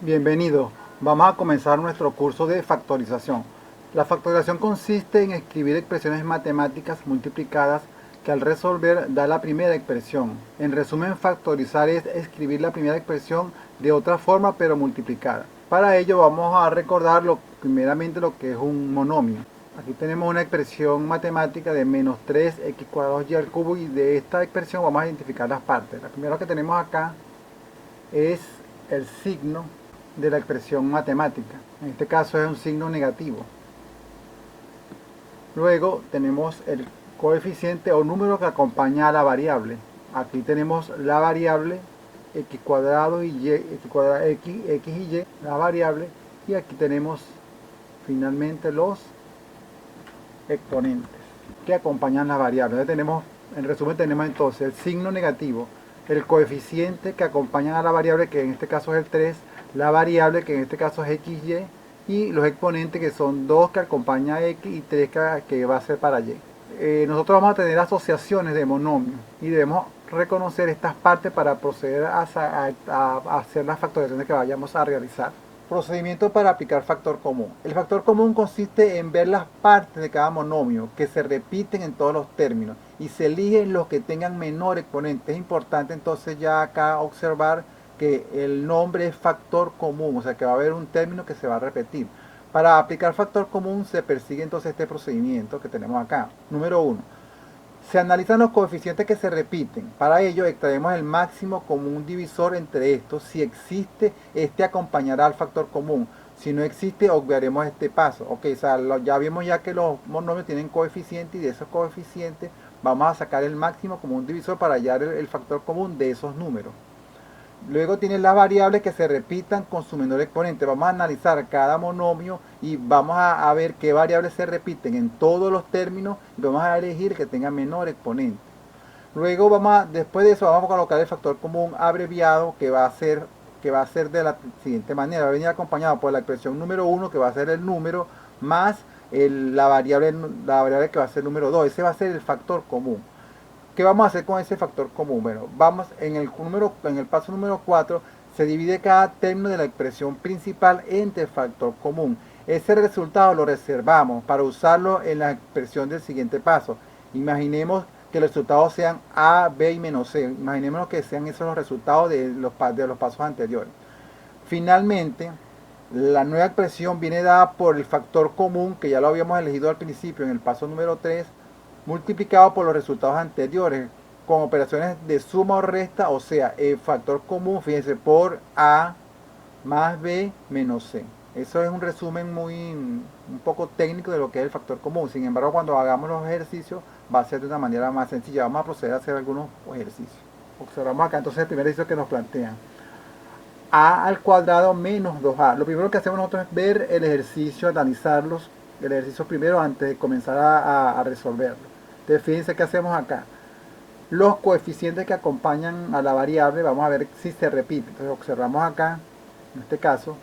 Bienvenido. Vamos a comenzar nuestro curso de factorización. La factorización consiste en escribir expresiones matemáticas multiplicadas que al resolver da la primera expresión. En resumen, factorizar es escribir la primera expresión de otra forma pero multiplicada. Para ello vamos a recordar primeramente lo que es un monomio. Aquí tenemos una expresión matemática de menos 3x cuadrado y al cubo, y de esta expresión vamos a identificar las partes. La primera que tenemos acá es el signo de la expresión matemática. En este caso es un signo negativo. Luego tenemos el coeficiente o número que acompaña a la variable. Aquí tenemos la variable x cuadrado y y, x, cuadrado, x y y, la variable, y aquí tenemos finalmente los exponentes que acompañan las variables. Entonces tenemos, en resumen, tenemos entonces el signo negativo, el coeficiente que acompaña a la variable, que en este caso es el 3, la variable, que en este caso es xy, y los exponentes, que son 2 que acompaña a x y 3 que va a ser para y. Nosotros vamos a tener asociaciones de monomios y debemos reconocer estas partes para proceder a hacer las factorizaciones que vayamos a realizar. Procedimiento para aplicar factor común. El factor común consiste en ver las partes de cada monomio que se repiten en todos los términos y se eligen los que tengan menor exponente. Es importante entonces ya acá observar que el nombre es factor común, o sea que va a haber un término que se va a repetir. Para aplicar factor común se persigue entonces este procedimiento que tenemos acá. Número 1. Se analizan los coeficientes que se repiten. Para ello extraemos el máximo común divisor entre estos. Si existe, este acompañará al factor común. Si no existe, obviaremos este paso. Ok, o sea, ya vimos ya que los monomios tienen coeficientes, y de esos coeficientes vamos a sacar el máximo común divisor para hallar el factor común de esos números. Luego tiene las variables que se repitan con su menor exponente. Vamos a analizar cada monomio y vamos a ver qué variables se repiten en todos los términos, y vamos a elegir el que tenga menor exponente. Luego después de eso vamos a colocar el factor común abreviado, que va a ser de la siguiente manera. Va a venir acompañado por la expresión número 1, que va a ser el número, más la variable que va a ser el número 2. Ese va a ser el factor común. ¿Qué vamos a hacer con ese factor común? Bueno, vamos en el paso número 4, se divide cada término de la expresión principal entre el factor común. Ese resultado lo reservamos para usarlo en la expresión del siguiente paso. Imaginemos que los resultados sean A, B y menos C. Imaginemos que sean esos los resultados de los pasos anteriores. Finalmente, la nueva expresión viene dada por el factor común, que ya lo habíamos elegido al principio en el paso número 3, multiplicado por los resultados anteriores con operaciones de suma o resta, o sea, el factor común, fíjense, por A más B menos C. Eso es un resumen un poco técnico de lo que es el factor común. Sin embargo, cuando hagamos los ejercicios va a ser de una manera más sencilla. Vamos a proceder a hacer algunos ejercicios. Observamos acá entonces el primer ejercicio que nos plantean. A al cuadrado menos 2A. Lo primero que hacemos nosotros es ver el ejercicio, analizarlos, el ejercicio primero antes de comenzar a resolverlo. Entonces fíjense qué hacemos acá. Los coeficientes que acompañan a la variable, vamos a ver si se repite. Entonces observamos acá, en este caso,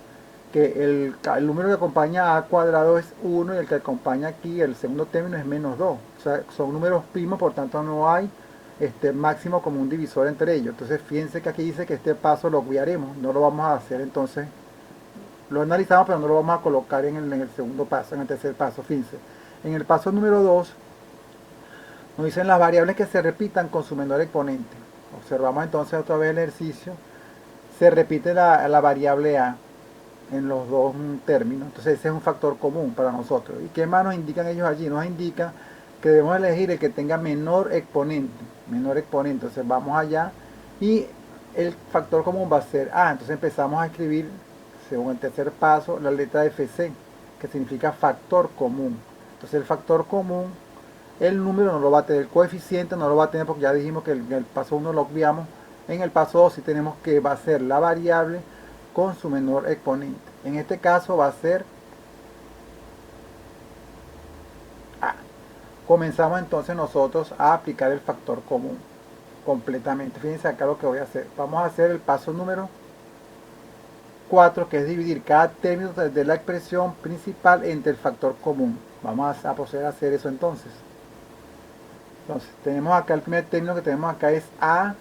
que el número que acompaña a al cuadrado es 1, y el que acompaña aquí, el segundo término, es menos 2. O sea, son números primos, por tanto no hay máximo común divisor entre ellos. Entonces fíjense que aquí dice que este paso lo obviaremos, no lo vamos a hacer. Entonces lo analizamos, pero no lo vamos a colocar en el segundo paso, en el tercer paso. Fíjense, en el paso número 2 nos dicen las variables que se repitan con su menor exponente. Observamos entonces otra vez el ejercicio. Se repite la variable A en los dos términos. Entonces ese es un factor común para nosotros. ¿Y qué más nos indican ellos allí? Nos indican que debemos elegir el que tenga menor exponente. Menor exponente. Entonces vamos allá y el factor común va a ser A. Entonces empezamos a escribir, según el tercer paso, la letra FC, que significa factor común. Entonces el factor común, el número no lo va a tener, el coeficiente no lo va a tener, porque ya dijimos que en el paso 1 lo obviamos. En el paso 2 sí tenemos que va a ser la variable con su menor exponente. En este caso va a ser A. Comenzamos entonces nosotros a aplicar el factor común completamente. Fíjense acá lo que voy a hacer. Vamos a hacer el paso número 4, que es dividir cada término de la expresión principal entre el factor común. Vamos a proceder a hacer eso entonces. Entonces tenemos acá, el primer término que tenemos acá es A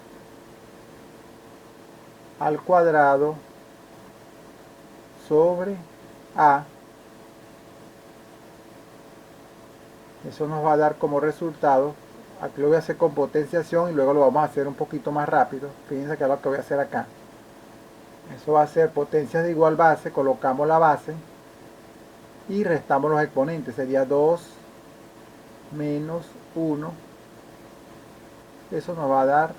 al cuadrado sobre A. Eso nos va a dar como resultado, aquí lo voy a hacer con potenciación y luego lo vamos a hacer un poquito más rápido. Fíjense que es lo que voy a hacer acá. Eso va a ser potencias de igual base, colocamos la base y restamos los exponentes. Sería 2 menos 1. Eso nos va a dar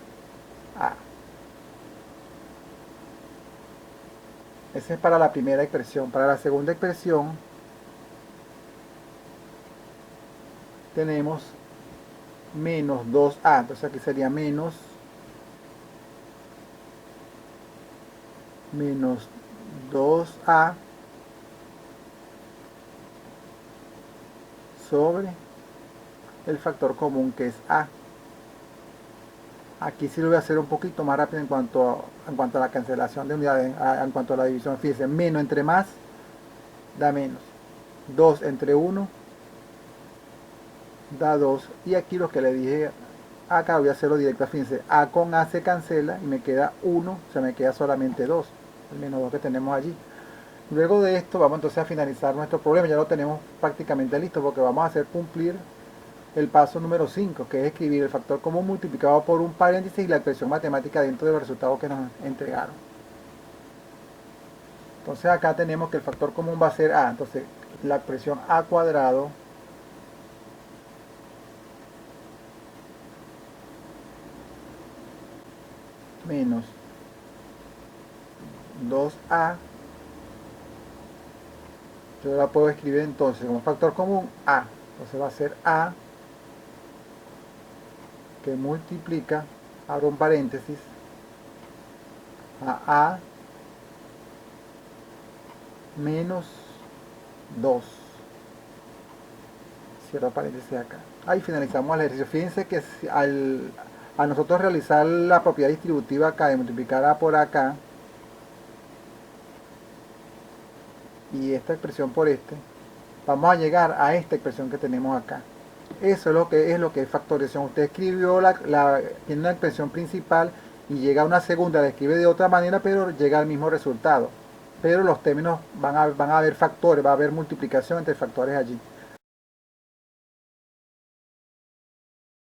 A. Esa es para la primera expresión. Para la segunda expresión tenemos menos 2A. Entonces aquí sería menos 2A sobre el factor común que es A. Aquí sí lo voy a hacer un poquito más rápido en cuanto a la cancelación de unidades, en cuanto a la división. Fíjense, menos entre más da menos. 2 entre 1 da 2. Y aquí lo que le dije acá voy a hacerlo directo. Fíjense, A con A se cancela y me queda 1, o sea, me queda solamente 2. El menos 2 que tenemos allí. Luego de esto vamos entonces a finalizar nuestro problema. Ya lo tenemos prácticamente listo porque vamos a hacer cumplir el paso número 5, que es escribir el factor común multiplicado por un paréntesis y la expresión matemática dentro de los resultados que nos entregaron. Entonces acá tenemos que el factor común va a ser A. Entonces la expresión A cuadrado menos 2A, yo la puedo escribir entonces como factor común A. Entonces va a ser A que multiplica, abro un paréntesis, a menos 2. Cierro paréntesis acá. Ahí finalizamos el ejercicio. Fíjense que a nosotros realizar la propiedad distributiva acá de multiplicar A por acá y esta expresión por vamos a llegar a esta expresión que tenemos acá. Eso es lo que es factorización. Usted escribió tiene una expresión principal y llega a una segunda, la escribe de otra manera, pero llega al mismo resultado. Pero los términos van a haber factores, va a haber multiplicación entre factores allí.